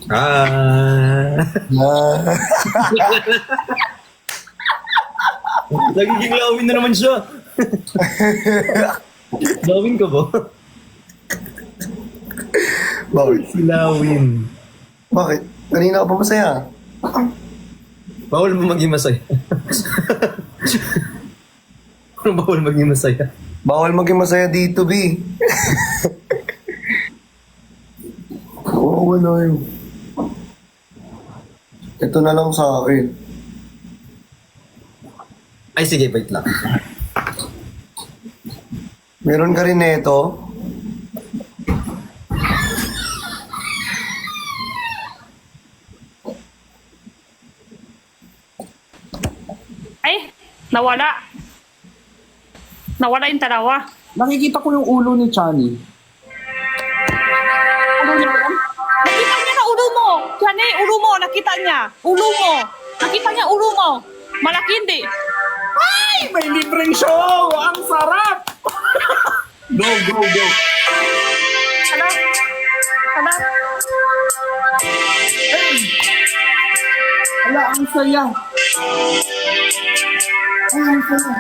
Ah. Ah. Nagiging lawin na naman siya. Lawin ka ba? Bakit? Si Lawin. Bakit? Kanina ka pa masaya. Bawal mo maging masaya. Bawal maging masaya. Bawal maging masaya dito, B. Oo, wala yun. Ito na lang sa akin. Ay, sige, wait lang. Meron ka rin neto. Ay, nawala. Nawala yung dalawa. Nakikita ko yung ulo ni Chani. Ulo niya yan? Nakita niya na ulo mo. Yan eh, ulo mo. Nakita niya. Ulo mo. Nakita niya ulo mo. Malaki hindi. Ay! May libreng show! Ang sarap! Go, go, go! Hala. Hala. Hey! Ala, ang saya! Ay, ang saya!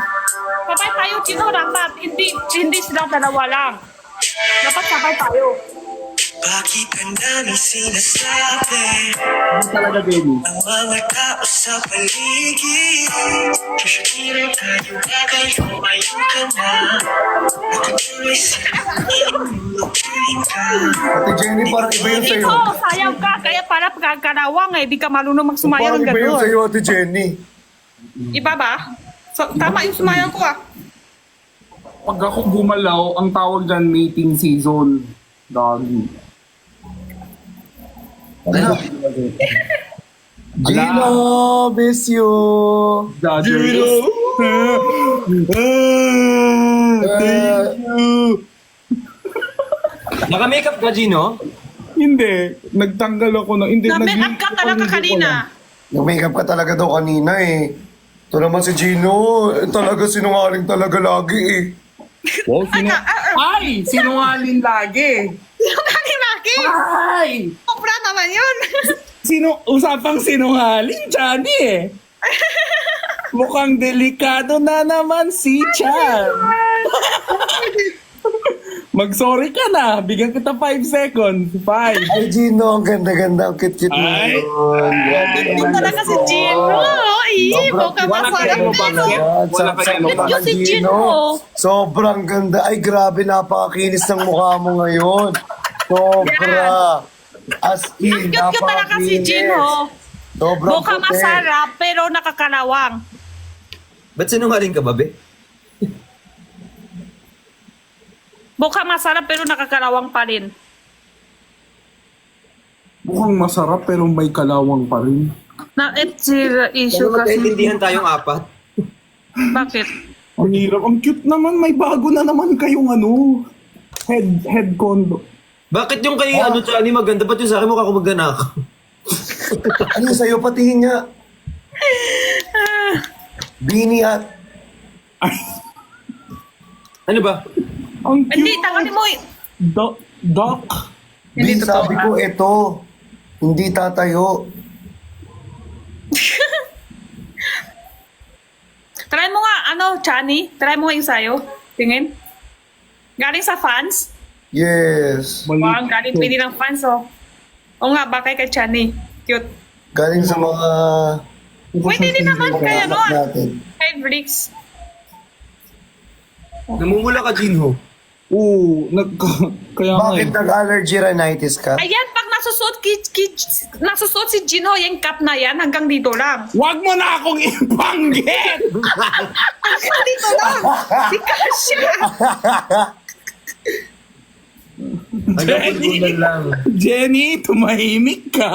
Sabay tayo, Chino, dapat. Hindi sila dalawa lang. Dapat sabay tayo. Bakit ang dami sinasabi Ano talaga, baby? ang mga tao sa paligid? Susukirin tayo bagay, tumayo ka na. Ako tuloy sinunukin ka. Ate Jenny, parang iba yun sa'yo. Ikaw, sayaw ka. Kaya para pagkakalawang eh. Di ka marunong magsumayaw Parang ng iba yun gano'n. sa'yo, Ate Jenny. Iba ba? So, tama yung sumayaw ko ah. Pag ako gumalaw, ang tawag dyan mating season. Doggy. Ano? Gino, miss you. Judges. Naka-makeup ka, Gino? Hindi. Nagtanggal ako na. Hindi. Na-make up ka talaga kanina. Nag-makeup ka talaga daw kanina eh. Ito naman si Gino, talaga sinungaling talaga lagi eh. Wow, Ay! Sinungaling lagi. Yung laki. Ay! Sobra naman yun. Usapang sinungaling, Johnny eh. Mukhang delikado na naman si Chan. Mag-sorry ka na. Bigyan kita 5 seconds. 5. Ay Gino, ang ganda-ganda, ang cute-cute mo. Ay. Yung talaga si Gino. Ibo ka Wala masarap kayo ba? dito. Wala kayo Cute ba? yung si Gino. Sobrang ganda. Ay, grabe, napakakinis ng mukha mo ngayon. Sobra. As in, Cute talaga si Gino. Sobrang Mukha puti. masarap pero nakakalawang. Ba't sinungaling ka, babe? Mukha masarap pero nakakalawang pa rin. Mukhang masarap pero may kalawang pa rin. Na issue Kung kasi. magkaintindihan tayong apat. Bakit? Ang hirap. Ang cute naman. May bago na naman kayong ano. Head condo. Bakit yung kay ano, Chani, maganda? Ba't yung sa akin mukha ko maganak? Ano sa'yo, patingin niya. Bini at... Ano ba? Ang cute. Hindi, tanganin mo. Doc. Bin, Hindi totoo. sabi ko, ito. Hindi tatayo. Try mo nga, Chani? Try mo nga yung sayo. Tingin. Galing sa fans? Yes. Wow, galing pili ng fans, oh. O nga, bakay kay Chani. Cute. Galing sa mga... Pwede din naman kay ano, natin. kay Bricks. Namumula ka, Gino. Oo. Kaya nga Bakit eh. nag-allergy rhinitis ka? Ayan, pag nasusuot si Jinho, yung cap na yan, hanggang dito lang. Wag mo na akong ibanggit! Hanggang dito lang. Di kasya. Hanggang pulbunan lang. Jenny, tumahimik ka.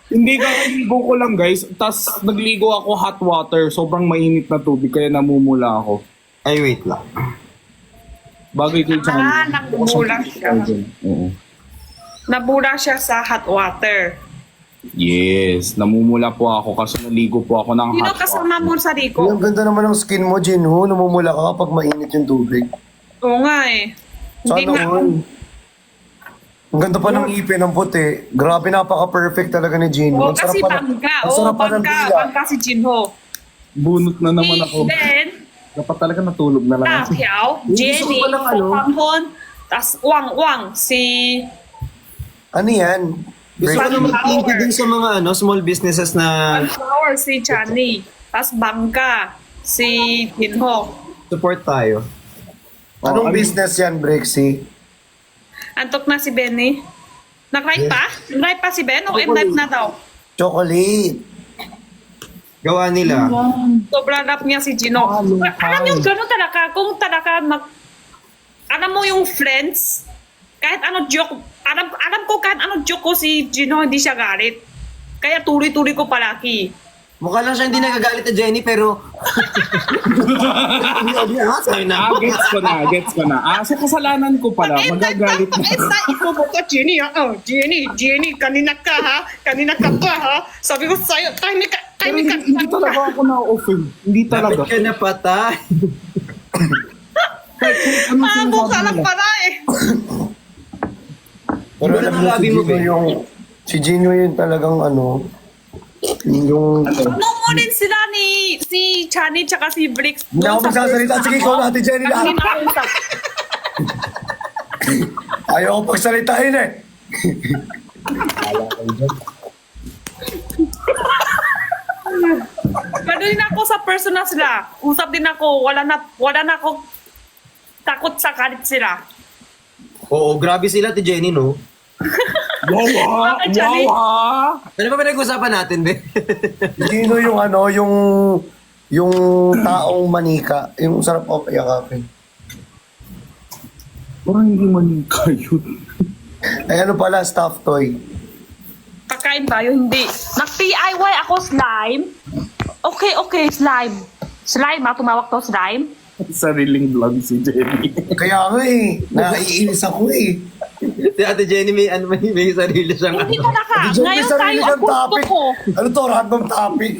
Hindi, kakaligo ko lang guys. Tapos nagligo ako hot water. Sobrang mainit na tubig kaya namumula ako. Ay, wait lang. Bagay kay Johnny. Nabula siya. Oo. Nabula siya sa hot water. Yes, namumula po ako kasi naligo po ako ng Sino hot water. kasama mo sa Ang Rico? ganda naman ng skin mo, Jinho. Namumula ka kapag mainit yung tubig. Oo nga eh. Hindi Sana nga. all. Ang ganda pa ng ipin ng puti. Grabe, napaka-perfect talaga ni Gino. Oo, Ang sarap kasi pa ng- bangga. ang Oo, sarap pa ng bangga. dila. Bangga si Jinho. Bunot na naman ako. Then, Dapat talaga natulog na lang Na ako. Piao, Jenny, Gusto ko palang ano. Pangpon, tas Wang, si... Ano yan? Gusto ko Sunflower. na mag-thank you din sa mga small businesses na Sunflower, si Chani. Tas Bangga, si Jinho. support tayo. Anong business yan, Brexy? Antok na si Benny. Nag-live pa? Nag-live pa si Ben? O live na daw? Chocolate. Gawa nila. Sobrang rap niya si Gino. Alam yung gano'n talaga, kung talaga alam mo yung friends, kahit ano joke, alam ko kahit ano joke ko si Gino, hindi siya galit. Kaya tuloy-tuloy ko palaki. Mukha lang siya hindi nagagalit na Jenny, pero... Sabi na. Gets ko na. So kasalanan ko pala, magagalit na. Ikaw mo ka, Jenny, ha? Oh, Jenny, kanina ka, ha? Kanina ka pa, ha? Sabi ko sa'yo, Pero tahimik ka. hindi talaga ako na-offend. Hindi talaga. Dapat ka na patay. Abo ka lang pala, eh. Pero Iba alam na mo, labi mo, Ben. si Gino yung talagang yung... Nungunin sila ni si Chani tsaka si Brix. Hindi ako magsasalita. Sige, ikaw natin, Jenny, Ang lahat. hinausap. Ayaw ko pagsalitain eh. Gano'n din ako sa personal sila. Usap din ako. Wala na ako takot sa kalit sila. Oo, grabe sila ti Jenny, no? Wow, Bakit, Johnny? Ano ba pinag-usapan natin, be? Gino yung taong manika. Yung sarap ako yakapin. Parang hindi manika yun. Ay ano pala, stuffed toy. Kakain tayo, hindi. Nag-DIY ako slime. Okay, slime. Slime, tumawag to slime. Sariling vlog si Jenny. Kaya nga naiinis ako eh. Si Ate Jenny may sarili siyang Hindi talaga. Ate Jen, may Ngayon sarili tayo ang kang kwento topic. ko. Ano to, random topic?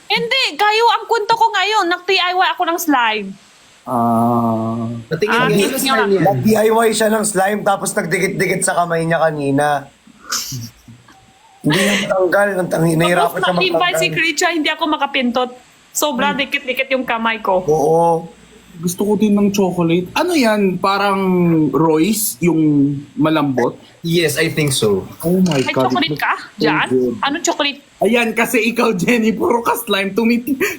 Hindi, kayo ang kwento ko ngayon. Nag-DIY ako ng slime. Patingin Ah, nga tingin yung nyo slime yan. Nag-DIY siya ng slime tapos nagdikit-dikit sa kamay niya kanina. Hindi niya matanggal. Nahirapan Tapos siya nag-invite si matanggal. Krisha, hindi ako makapintot. Sobrang dikit-dikit yung kamay ko. Oo. Gusto ko din ng chocolate. Ano yan? Parang Royce, yung malambot? Yes, I think so. Oh my May God. chocolate ka? Diyan? Anong chocolate? Ayan, kasi ikaw, Jenny, puro ka slime.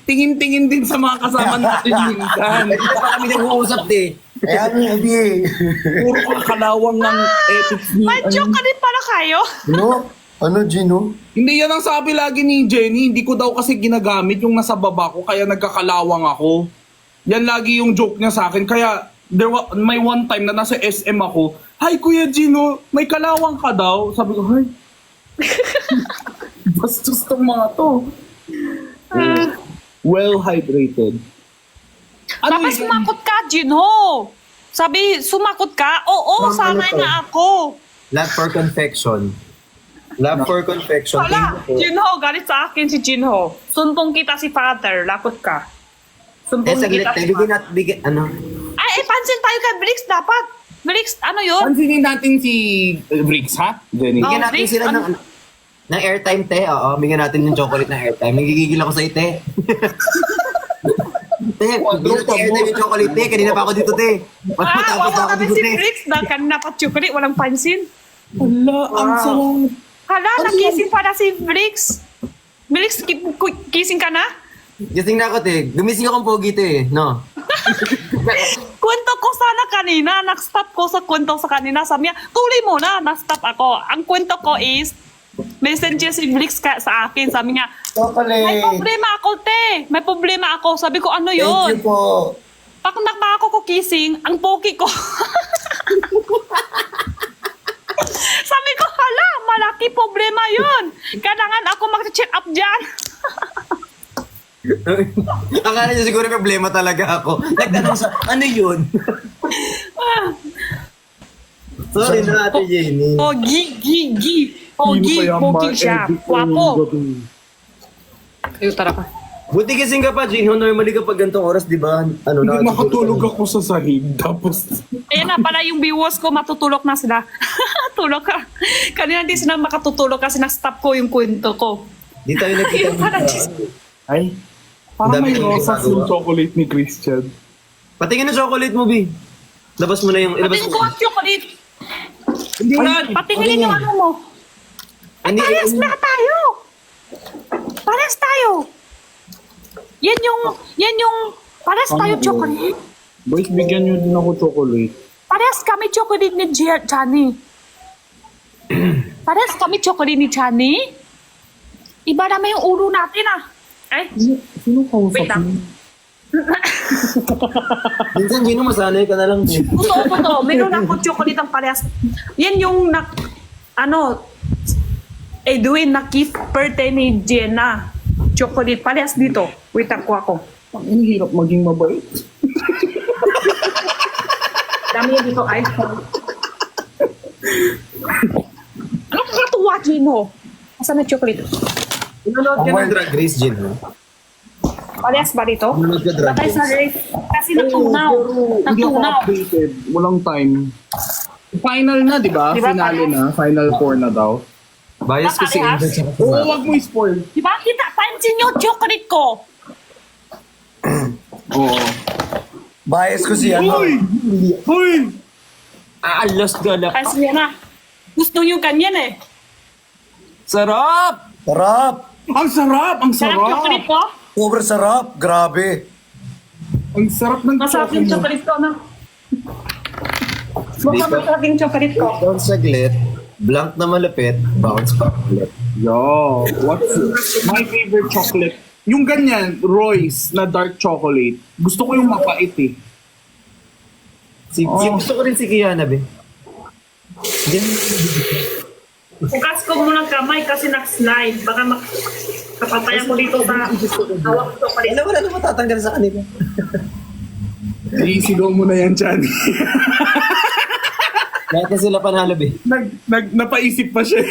Tingin-tingin din sa mga kasama natin minsan. Hindi pa kami nag-uusap, eh. Kaya nga, hindi. Puro ka kalawang ng ethics ni... May chocolate pala kayo? Ano? Ano, Gino? Hindi yan ang sabi lagi ni Jenny. Hindi ko daw kasi ginagamit yung nasa baba ko, kaya nagkakalawang ako. Yan lagi yung joke niya sa akin. Kaya may one time na nasa SM ako, "Hi Kuya Gino, may kalawang ka daw?" Sabi ko, "Hi." Bastos tong mga to. Well hydrated. Tapos yun? sumakot ka, Jinho. Sabi, sumakot ka? Oo, Ma'am, sanay ano to? na ako. Love for confection. Love for confection. Wala, Thank you po. Jinho, galit sa akin si Jinho. Sumpong kita si father, lakot ka. Eh, Sumpong saglit kita tayo. si father. Ano? Ay, pansin tayo kay Brix, dapat. Brix, ano yun? Pansinin natin si Briggs, ha? Jenny. Bigyan Oh, natin Briggs, sila ng airtime, te. Oo, bigyan natin yung chocolate ng airtime. Nagigigil ako sa'yo, te. Te, bigyan natin airtime yung chocolate, te. Kanina pa ako dito, te. Matapos Wawa ako kami dito, si te. Brix na kanina pa chocolate, walang pansin. Wala, ang sarap. Hala, nakising pa na si Brix. Brix, kissing ka na? Gising na ako, te. Gumising akong pogi, te. No? Kwento ko sana kanina, nag-stop ko sa kwento sa kanina. Sabi niya, tuloy mo na, nag-stop ako. Ang kwento ko is, messenger si Brix sa akin. Sabi niya, may Chocolate. problema ako, te. May problema ako. Sabi ko, ano Thank yun? you po. Pag nakma ako ko kissing, ang pogi ko. Sabi ko, hala, malaki problema yun. Kailangan ako mag-check up dyan. Akala niya siguro problema talaga ako. Nagtanong sa, ano yun? Sorry na, Ate Jenny. Pogi, pogi siya. Wapo. Ayun, tara pa. Buti gising ka pa, Gino. Normally kapag gantong oras, di ba? Ano Hindi na? nakatulog ako sa sahig. Tapos, Ayan na pala yung viewers ko, matutulog na sila. Tulog ka. Kanina di sila makatutulog kasi na-stop ko yung kwento ko. Di tayo nakita Yung parang Ay, parang Dami may kong rosas ginagawa. yung chocolate ni Christian. Patingin na chocolate mo, B. Labas mo na yung... Ilabas patingin mo. ko ang chocolate. Hindi na. Patingin yung ano mo. Hindi, Parehas na tayo. Parehas tayo. Yan yung, parehas tayo chocolate. Boys, bigyan nyo din ako chocolate. Parehas kami chocolate ni Johnny. Parehas kami chocolate ni Johnny. Iba naman yung ulo natin ah. Ay, Sino kausap wait lang. mo? Minsan, Gino, masanay ka na lang. Totoo. Meron ako chocolate ang parehas. Yan yung Edwin na gift birthday ni Jenna. Chocolate. Parehas dito. Wait ako. Ang hirap maging mabait. Dami yan dito ay. Ano kakatuwa, Gino? Asan na chocolate? Nanonood ka ng Drag Race, Gino. Parehas ba dito? Nanonood ka Drag Bakay Race. sa race. Kasi natunaw. Hindi ako Natunaw. updated. Walang time. Final na, di ba? Di ba, Finale parehas? na. Final 4 na daw. Bias ko si Parehas? Angel sa Oo, wag mo i-spoil. Diba? Kita, pansin yung chocolate ko. Oo. Bias ko si ano. Hoy! lost ka na. Pansin niya na. Gusto yung kanyan eh. Sarap! Sarap! Ang sarap! Ang Sarap sarap! chocolate ko. Sobrang sarap. Grabe. Ang sarap ng Masarap yung chocolate ko, no? Mukhang masarap yung chocolate ko. Down saglit, blank na malapit, bounce back ulit. Yo, what's my favorite chocolate? Yung ganyan, Royce na dark chocolate. Gusto ko yung mapait eh. Yung gusto ko rin si Kiana, be. Bukas ko muna kamay kasi nag-slide. Baka kapatayan ko dito sa hawak ko chocolate. Wala na matatanggal sa kanila. Isigaw mo na yan, Chani. Lahat na sila panalo, be. Napaisip pa siya.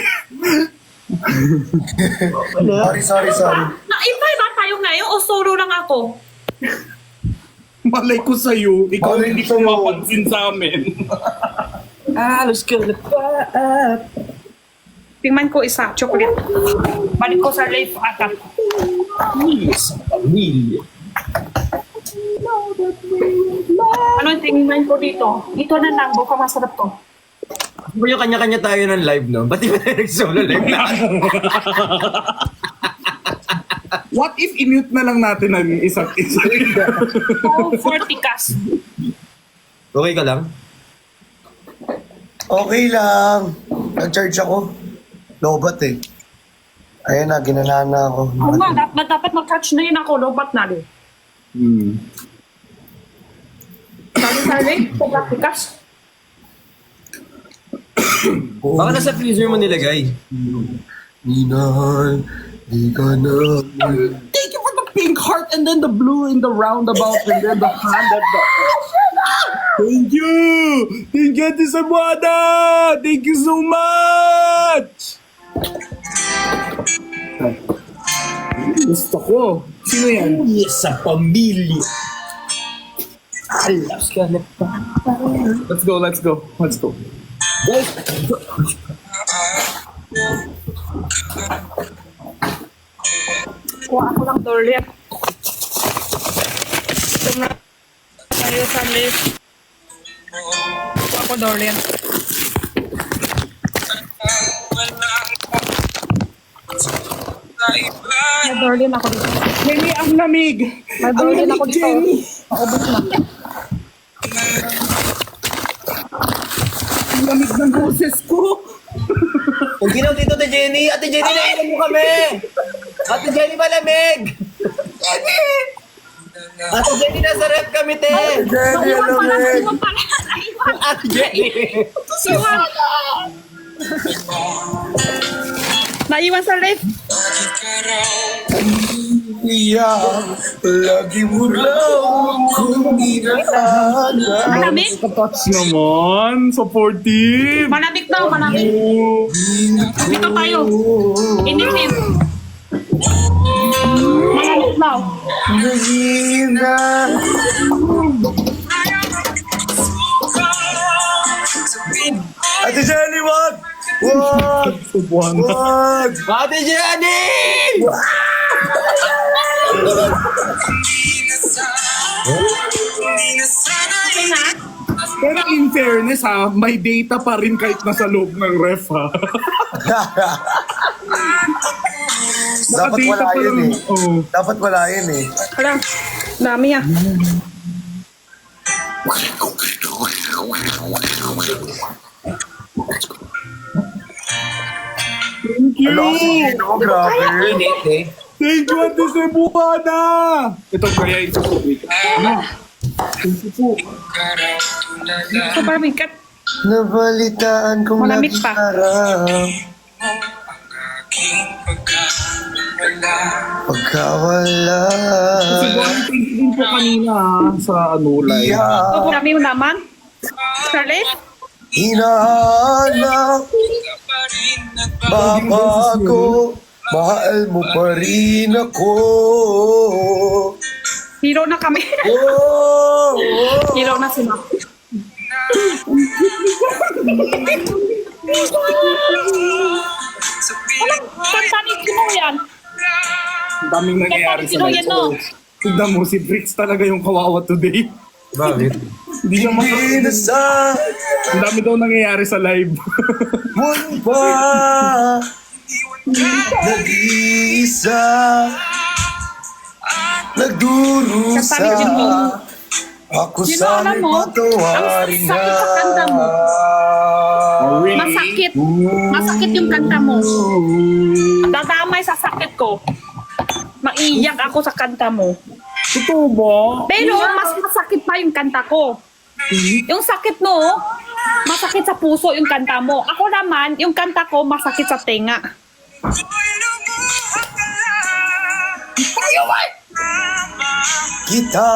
Sorry. Iba ba tayo ngayon o solo lang ako? Malay ko sa'yo, ikaw Malay hindi ko ko sa'yo. mapansin sa amin. Lost ka na pa. Tingnan ko isa, chocolate. Balik ko sa life attack. Sa pamilya. Ano yung tingnan ko dito? Dito na lang, baka masarap to. Kung yung kanya-kanya tayo ng live, no? Ba't di ba tayo nag-solo live na? What if i-mute na lang natin ang isa't isa? Oh, 40 kas. Okay ka lang? Okay lang. Nag-charge ako. Lobat eh. Ayan na, ginanaan na ako. Oo nga, dapat mag-catch na yun ako. Lobat na rin. Sali-sali, 40 kas. Baka nasa freezer mo nilagay. Minahal, di ka na. Thank you for the pink heart and then the blue in the roundabout and then the hand at the... Thank you! Thank you, Ate Sabuada! Thank you so much! Gusto ko. Sino yan? Sa pamilya. Lost ka na pa. Let's go. Guys, Kuha ako ng toilet. Ito na. Tayo sa lift. Kuha ako toilet. May toilet ako dito. Jenny, ang lamig! May toilet ako dito. Jenny! Maubos na. Ang lamig ng boses ko! Huwag ginaw dito, Ate Jenny. Ate Jenny, nailan mo kami. Ate Jenny, malamig. Ate Jenny, nasa rep kami, te. Jenny, alamig. Naiwan pala. Naiwan. Ate Jenny. Naiwan sa lift. Iyak, lagi mo lang kung ginahana. Malamig? Touch naman! Supportive! Malamig daw, malamig. Dito tayo. Initin. Malamig daw. Nagina. Ate Jenny, wag! Cebuana. Wag! Ate Jenny! Okay na? Pero in fairness ha, may data pa rin kahit nasa loob ng ref ha. Dapat Nakadata wala pa yun lang. eh. Oo. Dapat wala yun eh. Hala, dami ah. Thank you! Ano kasi Gino, grabe. Init eh. Thank you, Ate Cebuana! Ito kaya ito po. Ano? Thank you po. Ito pa bigat. Nabalitaan kong Malamig pa. nagharap. Pagkawala. Cebuana, thank you din po kanina ha, sa ano live. Ito Yeah. dami mo naman. Scarlett? Hinahanap Papa ko, mahal mo pa rin ako. Hero na kami. Oh, Hero na sila. Walang kanta ni Gino yan. Ang daming nangyayari sa Sino live. yan, no? Tignan mo, si Bricks talaga yung kawawa today. Bakit? Hindi siya Hindi na sa Ang dami daw nangyayari sa live. buwan pa nag-iisa, nagdurusa. Kanta ni Gino. Ako Gino, sana'y alam mo, patawarin ang na. sakit sa kanta mo. Masakit. Masakit yung kanta mo. Dadamay sa sakit ko. Maiyak ako sa kanta mo. Totoo ba? Pero mas masakit pa yung kanta ko. Yung sakit mo, masakit sa puso yung kanta mo. Ako naman, yung kanta ko, masakit sa tenga. Kita.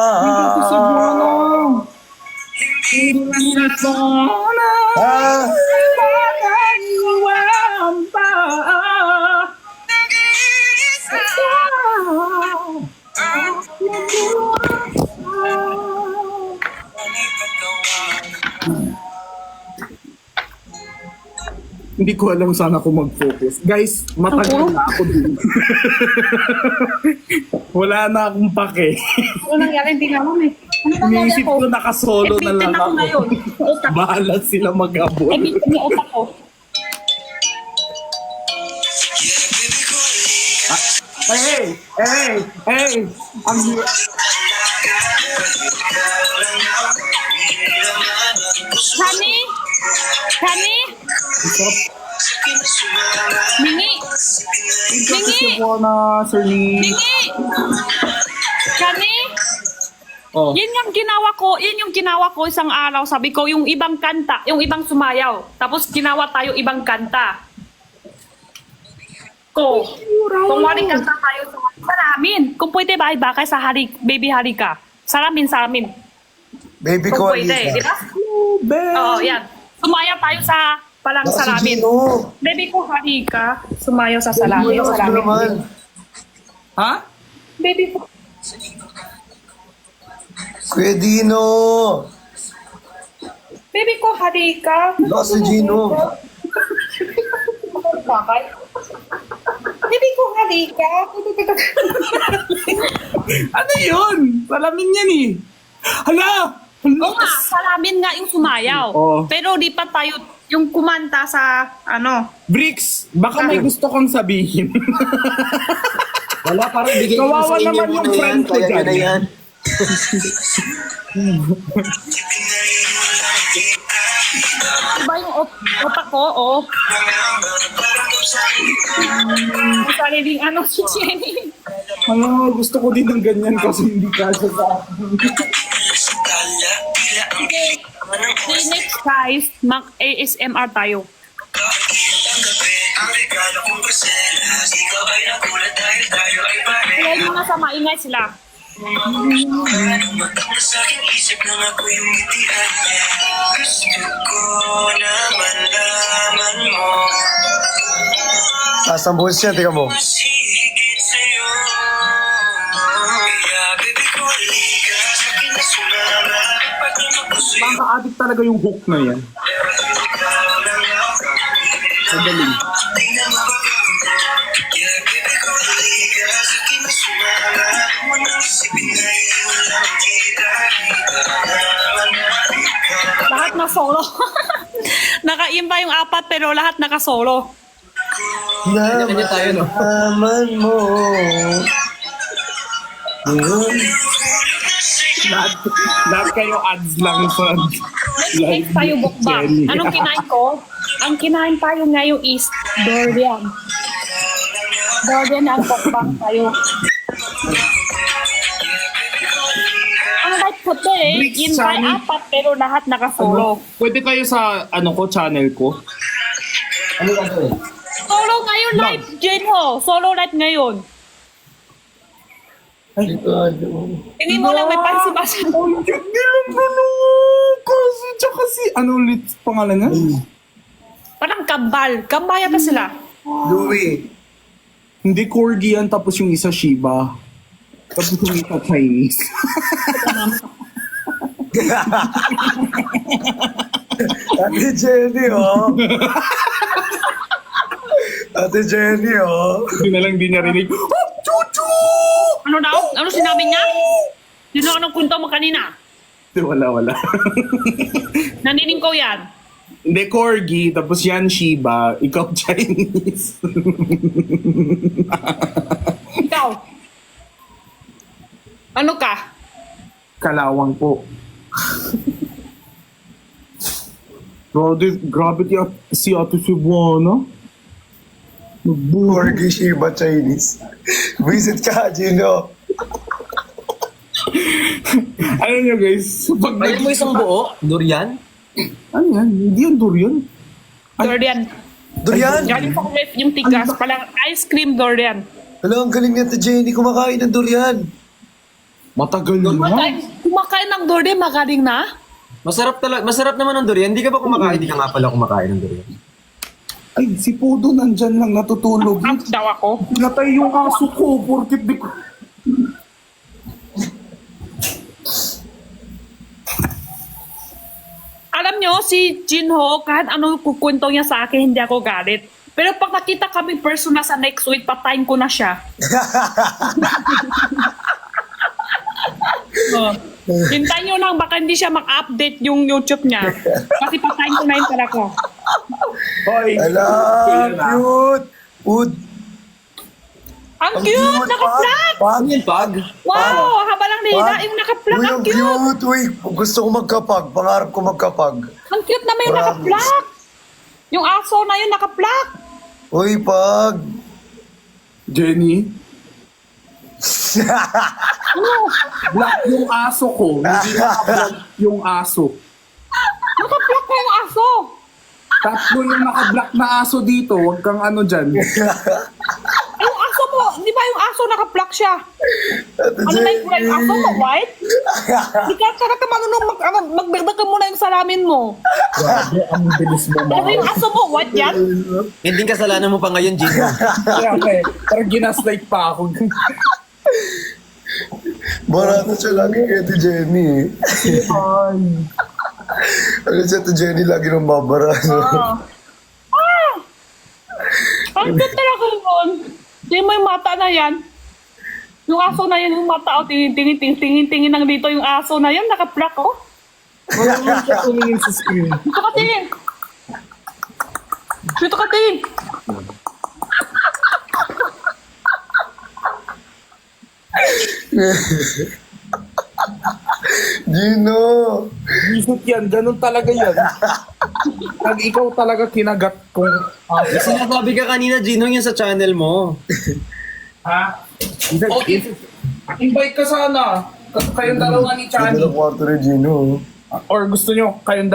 Ah, Hindi ko alam saan ako mag-focus. Guys, matagal na ako din. Wala na akong pake. Ano nangyari? Hindi nga alam eh. Ano nangyari Iniisip ako? ko nakasolo na lang Bitin ako ako. ngayon. Sa utak. Bahala sila mag-abot. Bitin yung utak ko. Hey! Ang Honey? Honey? Mingi? kasi po na, Sir Lee. Mingi? Honey? Oh. Yun yung ginawa ko isang araw. Sabi ko, yung ibang kanta, yung ibang sumayaw. Tapos ginawa tayo ibang kanta. Kung waring kanta tayo sa amin. Kung pwede ba, iba kay sa Baby Harika. Sa amin. baby Kung ko, pwede, di Alisa. ba? Oo, yan. Sumayaw tayo sa palang Si salamin. Gino. Baby ko Harika, sumayaw sa salamin. Malakas mo naman. Ha? Baby ko. Kuya Dino. Baby ko Harika. Lakas si Gino. Bakit? Baby ko Harika. Ano yun? Salamin yan eh. Hala! Oo nga, salamin nga yung sumayaw. Oo. Pero di pa tayo yung kumanta sa ano. Bricks, baka may gusto kang sabihin. Wala, parang bigay ko Kawawa sa inyo naman muna yung yan. friend ko Kaya dyan. na yan. Diba yung otak ko? Oh. Ang sariling ano si Jenny. Ano, gusto ko din ng ganyan kasi hindi kasya sa akin. The next guys, mag-ASMR tayo. Kaya yung mga sa maingay sila. Sa aking isip nang ako yung ngitian niya. Gusto ko na malaman mo Taas ang buhos niya, tika mo. mas higit sa'yo. Kaya baby ko halika sa akin na sumama. Pag napuso'y Baka-addict talaga yung hook na yan. ikaw lang ako. Sandali. Tingnan solo. Nakaimba yung apat pero lahat naka-solo. Kanya-kanya tayo, no? Naman mo. Lahat kayo ads lang sa Next tayo bukbang. Jenny. Anong kinain ko? Ang kinain tayo ngayon is durian. Durian ang bukbang tayo. Ang light ko Bricks, yun tayo Sunny. apat pero lahat naka-solo. Pwede kayo sa channel ko? Ano ka to eh? Solo ngayon live, Jenho. Solo live ngayon. Tingin mo lang may pansibasan. Ang cute nilang dalawa. Kasi, tsaka ano ulit pangalan niya? Parang kambal. Kambaya pa sila. Louie. Hindi Corgi yan, tapos yung isa Shiba. Tapos yung isa Chinese. Ate Jenny, oh. Ate Jenny, oh. Hindi na lang di niya rinig. Oh, chuchu! Ano daw? Ano sinabi niya? Sino anong kwento mo kanina? Wala. Nanining ko yan. Hindi Corgi, tapos yan Shiba, ikaw Chinese. Ikaw. Ano ka? Kalawang po. Grabe si Ate Cebuana. Corgi Shiba Chinese. Visit ka, Gino. Ano nyo guys, pag Kaya mo isang buo, durian? ano yan? Hindi yan durian. Durian. Durian! Galing pa ref yung tigas. Palang ice cream durian. Hala, ang galing ni Ate Jenny kumakain ng durian. Matagal na. Kumakain ng durian, magaling na. Masarap naman ang durian. Hindi ka ba kumakain? Hindi ka nga pala kumakain ng durian. Ay, si Pudo nandyan lang natutulog. Out daw ako. Natay yung aso ko, porkit di ko... Alam nyo, si Jinho, kahit ano kukwento niya sa akin, hindi ako galit. Pero pag nakita kami personal sa next week, patayin ko na siya. Hintayin nyo lang, baka hindi siya mag-update yung YouTube niya. Kasi patayin ko na yun talaga. Hoy! Hala, cute! Ud! Ang cute! Naka-plug! Pag! Ano yung pag? Wow! Haba lang nila. Pag! Yung naka-plug, Uy, ang ang cute! cute! Uy, gusto ko magkapag. Pangarap ko magkapag. Ang cute naman yung Promise. naka-plug! Yung aso na yun naka-plug! Uy, pag! Jenny, Ano? black yung aso ko. Hindi naka-black yung aso. Naka-plug na yung aso! Tatlo yung naka-black na aso dito. Huwag kang ano dyan. Yung aso mo, di ba yung aso naka-plug siya? Ate Ano na yung kulay ng aso mo, white? Di ka talaga marunong magberda ka muna yung salamin mo. Grabe, ang bilis mo Pero yung aso mo, white yan? Hindi kasalanan mo pa ngayon, Gino. Grabe, parang ginaslight pa ako. Barato siya lagi kay Ate Jenny. Ano si Ate Jenny lagi nang babara. Ang cute talaga yun. Di mo yung mata na yan. Yung aso na yan, yung mata, o tingin lang dito yung aso na yan, naka-plug, oh. Marunong siya tumingin sa screen. Dito ka tingin. Dito ka tingin. Gino! Isot yan, ganun talaga yan. Pag ikaw talaga kinagat kong aso. Sinasabi ka kanina, Gino, yun sa channel mo. Ha? Invite ka sana. Kayong dalawa ni Ganda Chani. ng kwarto ni Gino. Or gusto nyo, kayong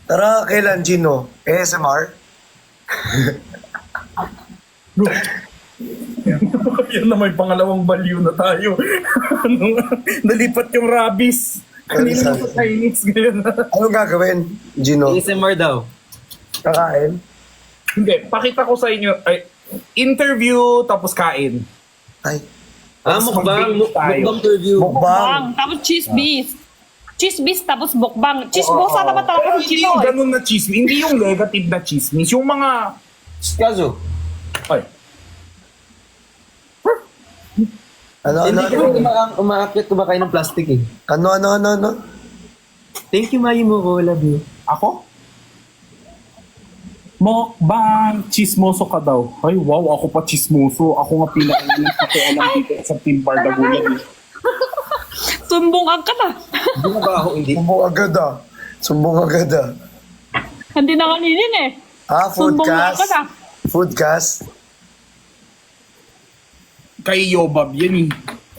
Tara, kailan Gino? ASMR? Yan na may pangalawang baliw na tayo. Nalipat yung rabies. Kanina sa Chinese ngayon. Anong gagawin, Gino? ASMR daw. Kakain? Hindi, pakita ko sa inyo. Ay, interview tapos kain. Ay, Mukbang. mag-bake tayo. Mukbang review. mukbang. Bukbang, tapos cheese-beef. Cheese-beef, tapos bukbang. Chismosa naman talaga si Hindi Chino, yung eh. ganun na chismis. Hindi yung negative na chismis. Yung mga... Kaso, Ay, Ano? hindi ka umaakit ko ba kayo ng plastic eh. Ano? Thank you, Mayi mo ko. Love you. Ako? Mukbang, chismoso ka daw. Ay, wow, ako pa chismoso. Ako nga pinakainang pakialam dito sa Team Bardagulan. Sumbong ka na. Hindi na ba ako hindi? Sumbong agad ah. Hindi na kaninin eh. Sumbong ka Foodcast. na. Foodcast. Kay Yobab, yan eh.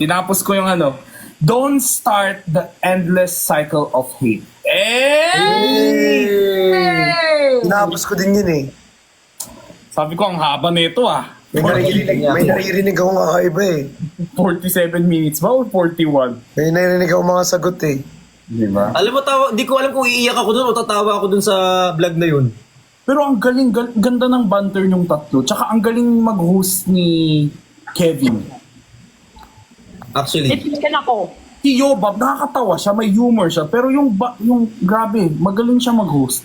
Tinapos ko yung ano, don't start the endless cycle of hate. Tinapos ko din yun eh. Sabi ko, ang haba nito ah. May naririnig akong kakaiba eh. 47 minutes ba o 41? May naririnig akong mga sagot eh. Di ba? Alam mo, di ko alam kung iiyak ako dun o tatawa ako dun sa vlog na yun. Pero ang galing, ganda ng banter yung tatlo. Tsaka ang galing mag-host ni Kevin. Actually. Ipitin ako. Si Yobab, nakakatawa siya, may humor siya. Pero yung grabe, magaling siya mag-host.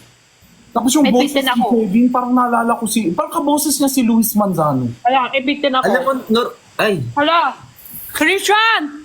Tapos yung May boses bitin ni ako. Kevin, parang naalala ko parang kaboses niya si Luis Manzano. Kaya, ipitin ako. Alam mo, ay, Hala, Christian!